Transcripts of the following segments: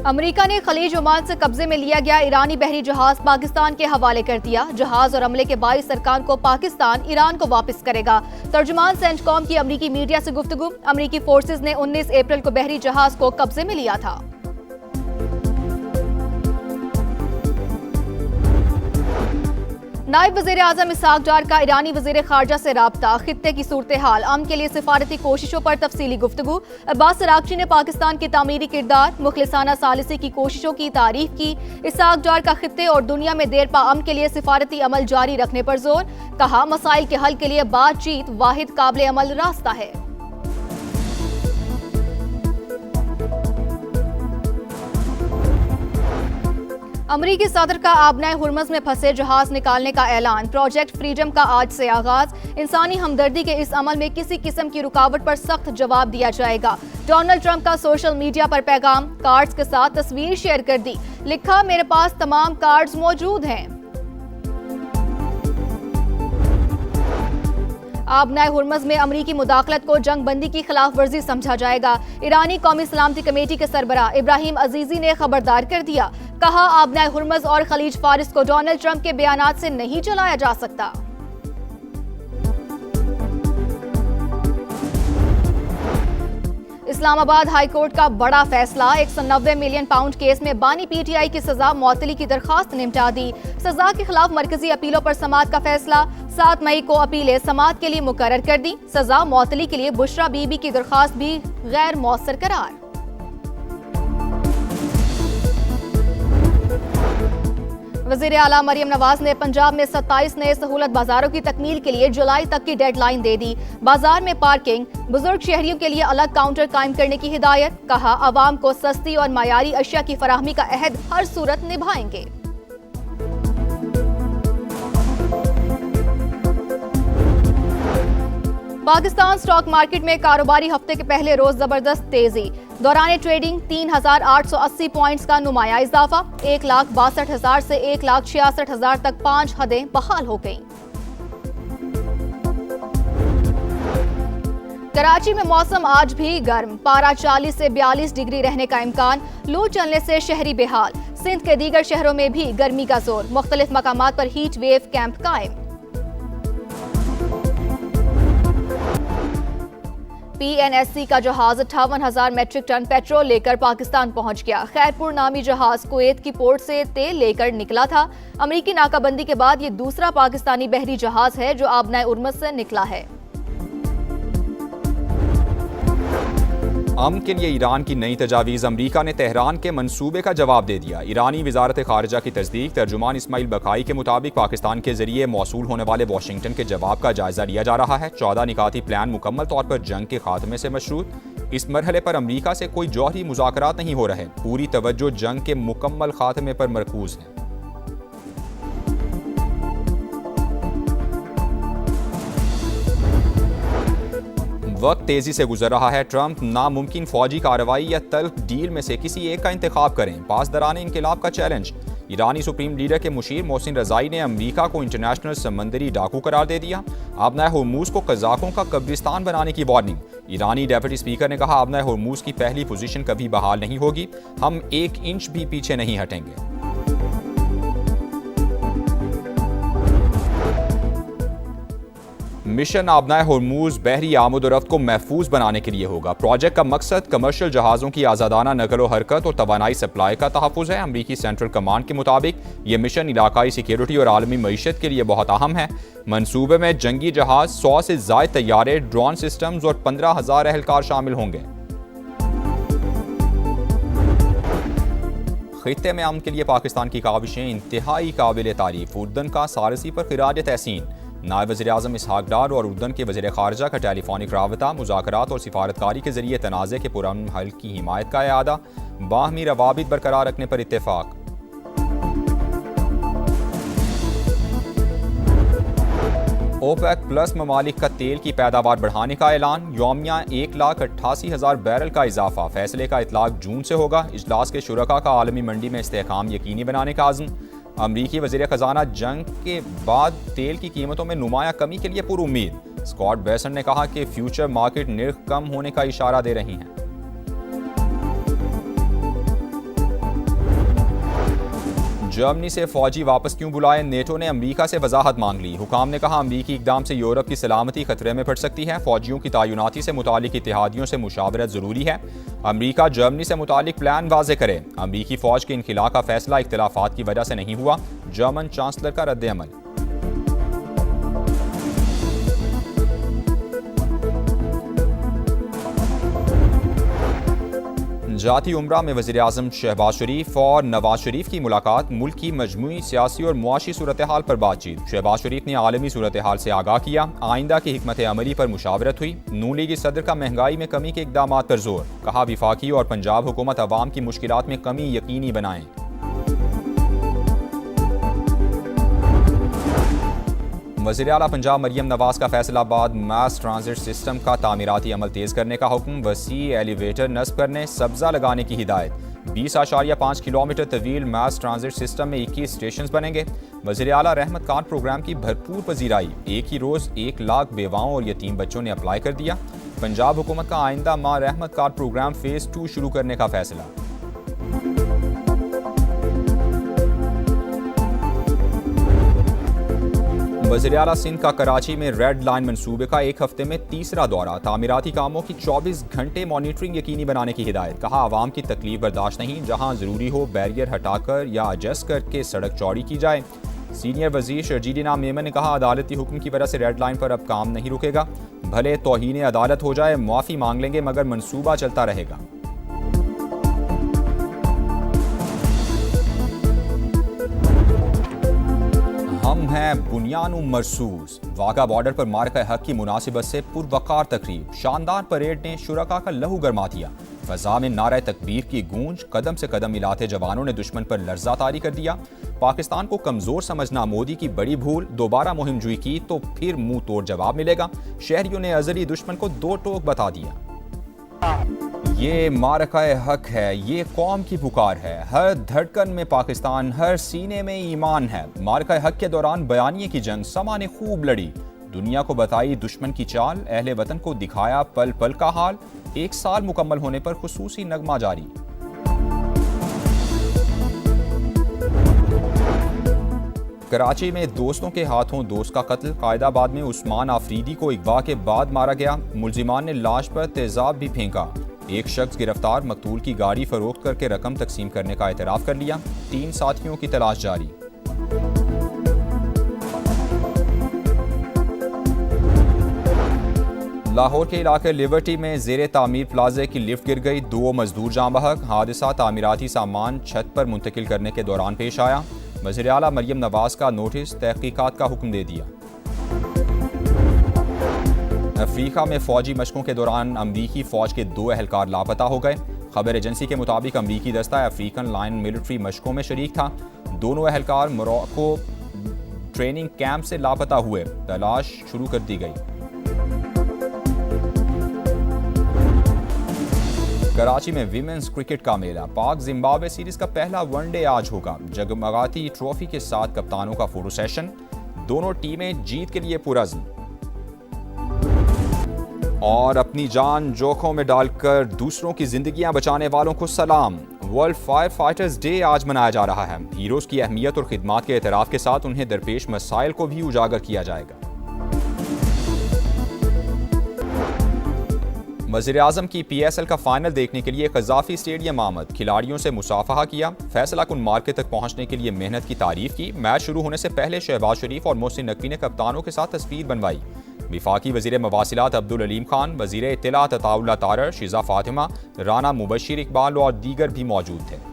America ने खलीज Oman से कब्जे में लिया गया ईरानी बहरी जहाज पाकिस्तान के हवाले कर दिया। जहाज और अमले के 22 अरकान को पाकिस्तान ईरान को वापस करेगा। तर्जुमान सेंटकॉम की अमरीकी मीडिया से गुफ्तगू। अमरीकी फोर्सेज ने 19 अप्रैल को बहरी जहाज को कब्जे में लिया था। नायब वज़ीर आज़म इसहाक डार का ईरानी वज़ीर ख़ारजा से राब्ता। खित्ते की सूरत हाल, अमन के लिए सिफारती कोशिशों पर तफसीली गुफ्तगू। अब्बास अरागची ने पाकिस्तान के तामीरी किरदार, मुखलिसाना सालिसी की कोशिशों की तारीफ की। इसहाक डार का खित्ते और दुनिया में देर पा अमन के लिए सिफारती अमल जारी रखने पर जोर। कहा, मसाइल के हल के लिए बातचीत वाहिद काबिल अमल रास्ता है। अमरीकी सदर का आबनाए हुर्मज में फंसे जहाज निकालने का ऐलान। प्रोजेक्ट फ्रीडम का आज से आगाज। इंसानी हमदर्दी के इस अमल में किसी किस्म की रुकावट पर सख्त जवाब दिया जाएगा। डोनाल्ड ट्रंप का सोशल मीडिया पर पैगाम, कार्ड्स के साथ तस्वीर शेयर कर दी। लिखा, मेरे पास तमाम कार्ड्स मौजूद हैं। आबनाए हुर्मज में अमरीकी मुदाखलत को जंग बंदी की खिलाफ वर्जी समझा जाएगा। ईरानी कौमी सलामती कमेटी के सरबराह इब्राहिम अजीजी ने खबरदार कर दिया। कहा, आबनाए हुर्मज और खलीज फारिस को डोनाल्ड ट्रंप के बयानात से नहीं चलाया जा सकता। इस्लामाबाद हाई कोर्ट का बड़ा फैसला। 190 मिलियन पाउंड केस में बानी पीटीआई की सजा मुअत्तली की दरखास्त निपटा दी। सजा के खिलाफ मरकजी अपीलों पर समाअत का फैसला। 7 मई को अपीलें समाअत के लिए मुकर्रर कर दी। सजा मुअत्तली के लिए बुशरा बीबी की दरखास्त भी गैर मौसर करार। वज़ीर आला मरियम नवाज ने पंजाब में 27 नए सहूलत बाजारों की तकमील के लिए जुलाई तक की डेडलाइन दे दी। बाजार में पार्किंग, बुजुर्ग शहरियों के लिए अलग काउंटर कायम करने की हिदायत। कहा, आवाम को सस्ती और मायारी अशिया की फराहमी का अहद हर सूरत निभाएंगे। पाकिस्तान स्टॉक मार्केट में कारोबारी हफ्ते के पहले रोज जबरदस्त तेजी। दौरान ट्रेडिंग 3,880 पॉइंट्स का नुमाया इजाफा। 1,62,000 से 1,66,000 तक 5 हदें बहाल हो गईं। कराची में मौसम आज भी गर्म। पारा 40 से 42 डिग्री रहने का इम्कान। लू चलने से शहरी बेहाल। सिंध के दीगर शहरों में भी गर्मी का जोर। मुख्तलिफ मकामात पर हीट वेव कैंप कायम। PNSC का जहाज 58,000 मेट्रिक टन पेट्रोल लेकर पाकिस्तान पहुंच गया। खैरपुर नामी जहाज कुवैत की पोर्ट से तेल लेकर निकला था। अमरीकी नाकाबंदी के बाद ये दूसरा पाकिस्तानी बहरी जहाज है जो आबनाए हुर्मज से निकला है। अमन के लिए ईरान की नई तजावीज़। अमरीका ने तेहरान के मंसूबे का जवाब दे दिया। ईरानी वजारत खारजा की तस्दीक। तर्जुमान इस्माइल बकाई के मुताबिक पाकिस्तान के जरिए मौसूल होने वाले वाशिंगटन के जवाब का जायजा लिया जा रहा है। 14 निकाती प्लान मुकम्मल तौर पर जंग के खात्मे से मशरूत। इस मरहले पर अमरीका से कोई जौहरी मुज़ाकरात नहीं हो रहे। पूरी तवज्जो जंग के मुकम्मल खात्मे पर मरकूज है। वक्त तेजी से गुजर रहा है। ट्रंप नामुमकिन फौजी कार्रवाई या तल्ख डील में से किसी एक का इंतखाब करें। पासदरान इनकलाब का चैलेंज। ईरानी सुप्रीम लीडर के मुशीर मोहसिन रजाई ने अमरीका को इंटरनेशनल समंदरी डाकू करार दे दिया। आबनाए हुर्मुज को कज़ाकों का कब्रिस्तान बनाने की वार्निंग। ईरानी डेप्यूटी स्पीकर ने कहा, आबनाए हुर्मुज की पहली पोजीशन कभी बहाल नहीं होगी। हम 1 इंच भी पीछे नहीं हटेंगे। मिशन आबनाए हुर्मुज बहरी आमद-ओ-रफ्त को महफूज बनाने के लिए होगा। प्रोजेक्ट का मकसद कमर्शियल जहाज़ों की आज़ादाना नकल व हरकत और तवानाई सप्लाई का तहफ़्फ़ुज़ है। अमरीकी सेंट्रल कमांड के मुताबिक ये मिशन इलाकाई सिक्योरिटी और आलमी मईशत के लिए बहुत अहम है। मनसूबे में जंगी जहाज़, 100 से ज़ायद तैयारे, ड्रोन सिस्टम्स और 15,000 एहलकार शामिल होंगे। खित्ते में अमन के लिए पाकिस्तान की काविशें इंतहाई काबिल तारीफ। उर्दन का सारसी पर खिराज तहसीन। नायब वज़ीर आज़म इसहाक डार और उर्दन के वज़ीर ख़ारजा का टेलीफोनिक राबता। मुज़ाकरात और सिफारतकारी के जरिए तनाज़े के पुरअमन हल की हिमायत का इआदा। बाहमी रवाबित बरकरार रखने पर इत्तेफाक। ओपेक प्लस ममालिक का तेल की पैदावार बढ़ाने का ऐलान। यौमिया 1,88,000 बैरल का इजाफा। फैसले का इतलाक जून से होगा। इजलास के शुरका का आलमी मंडी में इस्तेहकाम यकीनी बनाने का आज़म। अमरीकी वज़ीर ख़जाना जंग के बाद तेल की कीमतों में नुमाया कमी के लिए पुरुम्मीद। स्कॉट बेसन ने कहा कि फ्यूचर मार्केट निर्ख कम होने का इशारा दे रही हैं। जर्मनी से फौजी वापस क्यों बुलाए, नेटो ने अमेरिका से वजाहत मांग ली। हुकाम ने कहा अमेरिकी इकदाम से यूरोप की सलामती खतरे में पड़ सकती है। फौजियों की तैनाती से मुतालिक इत्तेहादियों से मुशावरत जरूरी है। अमेरिका जर्मनी से मुतालिक प्लान वाजे करे। अमेरिकी फौज के इनखिला का फैसला इख्तिलाफात की वजह से नहीं हुआ, जर्मन चांसलर का रद्द-ए-अमल। जाती उम्रा में वज़ीर-ए-आज़म शहबाज शरीफ और नवाज शरीफ की मुलाकात, मुल्क की मजमूई सियासी और मुआशी सूरत हाल पर बातचीत। शहबाज शरीफ ने आलमी सूरत हाल से आगाह किया, आइंदा की हिकमत अमली पर मुशावरत हुई। नून लीगी सदर का महंगाई में कमी के इकदाम पर जोर, कहा विफाकी और पंजाब हुकूमत अवाम की मुश्किलात में कमी यकीनी बनाएं। वज़ीर आला पंजाब मरियम नवाज का फैसलाबाद मास ट्रांजिट सिस्टम का तामीराती अमल तेज करने का हुक्म, वसी एलिवेटर नस्ब करने, सब्जा लगाने की हिदायत। 20.5 किलोमीटर तवील मास ट्रांजिट सिस्टम में 21 स्टेशन बनेंगे। वज़ीर आला रहमत कार्ड प्रोग्राम की भरपूर पजीराई, एक ही रोज़ 1 लाख बेवाओं और यतीम बच्चों ने अप्लाई कर दिया। पंजाब हुकूमत का आइंदा माह रहमत कार्ड प्रोग्राम फेज़ 2 शुरू करने का फैसला। वज़ीर आला सिंध का कराची में रेड लाइन मंसूबे का एक हफ्ते में तीसरा दौरा, तामीराती कामों की 24 घंटे मॉनिटरिंग यकीनी बनाने की हिदायत। कहा आवाम की तकलीफ बर्दाश्त नहीं, जहां जरूरी हो बैरियर हटाकर या एडजस्ट करके सड़क चौड़ी की जाए। सीनियर वजीर शर्जील इनाम मेमन ने कहा अदालती हुक्म की वजह से रेड लाइन पर अब काम नहीं रुकेगा, भले तौहीन अदालत हो जाए, माफ़ी मांग लेंगे मगर मंसूबा चलता रहेगा। हम हैं बुनियानु मरसूस। वाघा बॉर्डर पर मार्का हक की मुनासिबत से पुरवकार तकरीब, शानदार परेड ने शुरका का लहू गरमा दिया। फजा में नारा तकबीर की गूंज, कदम से कदम मिलाते जवानों ने दुश्मन पर लर्जा तारी कर दिया। पाकिस्तान को कमजोर समझना मोदी की बड़ी भूल, दोबारा मुहिम जुई की तो फिर मुंह तोड़ जवाब मिलेगा। शहरियों ने अजली दुश्मन को 2 टोक बता दिया। ये मारकाए हक है, ये कौम की पुकार है, हर धड़कन में पाकिस्तान, हर सीने में ईमान है। मारकाए हक के दौरान बयानिए की जंग समा ने खूब लड़ी, दुनिया को बताई दुश्मन की चाल, अहले वतन को दिखाया पल पल का हाल। 1 साल मुकम्मल होने पर खुसूसी नगमा जारी। कराची में दोस्तों के हाथों दोस्त का कत्ल, कायदाबाद में उस्मान आफरीदी को अगवा के बाद मारा गया। मुलजिमान ने लाश पर तेजाब भी फेंका। एक शख्स गिरफ्तार, मकतूल की गाड़ी फरोख्त करके रकम तकसीम करने का एतराफ़ कर लिया। 3 साथियों की तलाश जारी। लाहौर के इलाके लिबर्टी में ज़ेरे तामीर प्लाजे की लिफ्ट गिर गई, 2 मजदूर जाँ बहक। हादसा तामीराती सामान छत पर मुंतकिल करने के दौरान पेश आया। वज़ीर आला मरियम नवाज का नोटिस, तहकीकात का हुक्म दे दिया। अफ्रीका में फौजी मशकों के दौरान अमरीकी फौज के 2 एहलकार लापता हो गए। खबर एजेंसी के मुताबिक अमरीकी दस्ता अफ्रीकन लाइन मिलिट्री मशकों में शरीक था। दोनों एहलकार मोरक्को ट्रेनिंग कैंप से लापता हुए, तलाश शुरू कर दी गई। कराची में विमेंस क्रिकेट का मेला, पाक जिम्बाब्वे सीरीज का पहला वनडे आज होगा। जगमगाती ट्रॉफी के साथ कप्तानों का फोटो सेशन, दोनों टीमें जीत के लिए पुरअज़्म। और अपनी जान जोखों में डालकर दूसरों की जिंदगियां बचाने वालों को सलाम। वर्ल्ड फायर फाइटर्स डे आज मनाया जा रहा है। हीरोज की अहमियत और खिदमात के एतराफ़ के साथ उन्हें दरपेश मसाइल को भी उजागर किया जाएगा। वज़ीर-ए-आज़म की PSL का फाइनल देखने के लिए क़ज़ाफ़ी स्टेडियम आमद, खिलाड़ियों से मुसाफहा किया, फैसला कुन मार्के तक पहुंचने के लिए मेहनत की तारीफ की। मैच शुरू होने से पहले शहबाज शरीफ और मोहसिन नकवी ने कप्तानों के साथ तस्वीर बनवाई। विफाकी वज़ीर मवासिलात अब्दुल अलीम खान, वज़ीर इत्तलात अताउल्लाह तारर, शिज़ा फातिमा, राना मुबशिर इकबाल और दीगर भी मौजूद थे।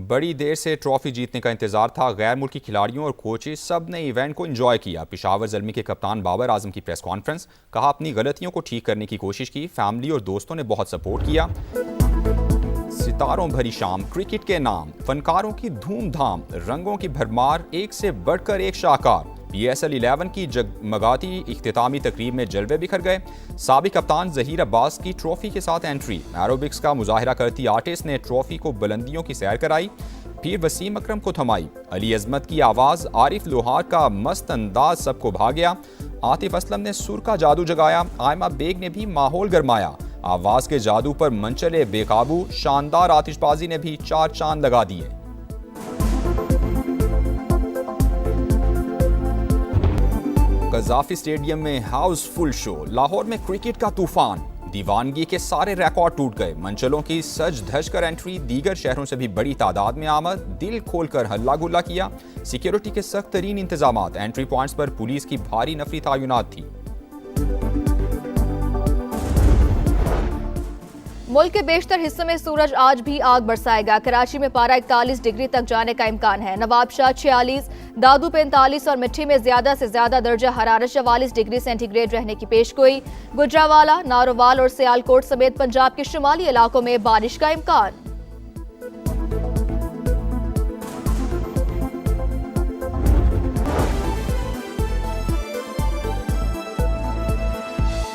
बड़ी देर से ट्रॉफी जीतने का इंतजार था। गैर मुल्की खिलाड़ियों और कोचेस सब ने इवेंट को एंजॉय किया। पेशावर ज़ल्मी के कप्तान बाबर आजम की प्रेस कॉन्फ्रेंस, कहा अपनी गलतियों को ठीक करने की कोशिश की, फैमिली और दोस्तों ने बहुत सपोर्ट किया। सितारों भरी शाम, क्रिकेट के नाम, फनकारों की धूमधाम, रंगों की भरमार, एक से बढ़कर एक शाहकार। PSL 11 की जगमगाती इख्तितामी तकरीब में जलवे बिखर गए। साबिक कप्तान ज़हीर अब्बास की ट्रॉफी के साथ एंट्री, एरोबिक्स का मुजाहिरा करती आर्टिस्ट ने ट्रॉफी को बुलंदियों की सैर कराई, फिर वसीम अकरम को थमाई। अली अजमत की आवाज़, आरिफ लोहार का मस्त अंदाज सबको भा गया। आतिफ असलम ने सुर का जादू जगाया, आयमा बेग ने भी माहौल गरमाया। आवाज के जादू पर मंचले बेकाबू, शानदार आतिशबाजी ने भी 4 चांद लगा दिए। कजाफी स्टेडियम में हाउसफुल शो, लाहौर में क्रिकेट का तूफान, दीवानगी के सारे रिकॉर्ड टूट गए। मंचलों की सज धज कर एंट्री, दीगर शहरों से भी बड़ी तादाद में आमद, दिल खोलकर हल्ला गुल्ला किया। सिक्योरिटी के सख्त तरीन इंतजामात, एंट्री पॉइंट्स पर पुलिस की भारी नफरी तैनात थी। मुल्क के बेशतर हिस्सों में सूरज आज भी आग बरसाएगा। कराची में पारा 41 डिग्री तक जाने का इम्कान है। नवाबशाह 46, दादू 45 और मिट्टी में ज्यादा से ज्यादा दर्जा हरारत 44 डिग्री सेंटीग्रेड रहने की पेशगोई। गुजरावाला, नारोवाल और सियालकोट समेत पंजाब के शुमाली इलाकों में बारिश का इम्कान।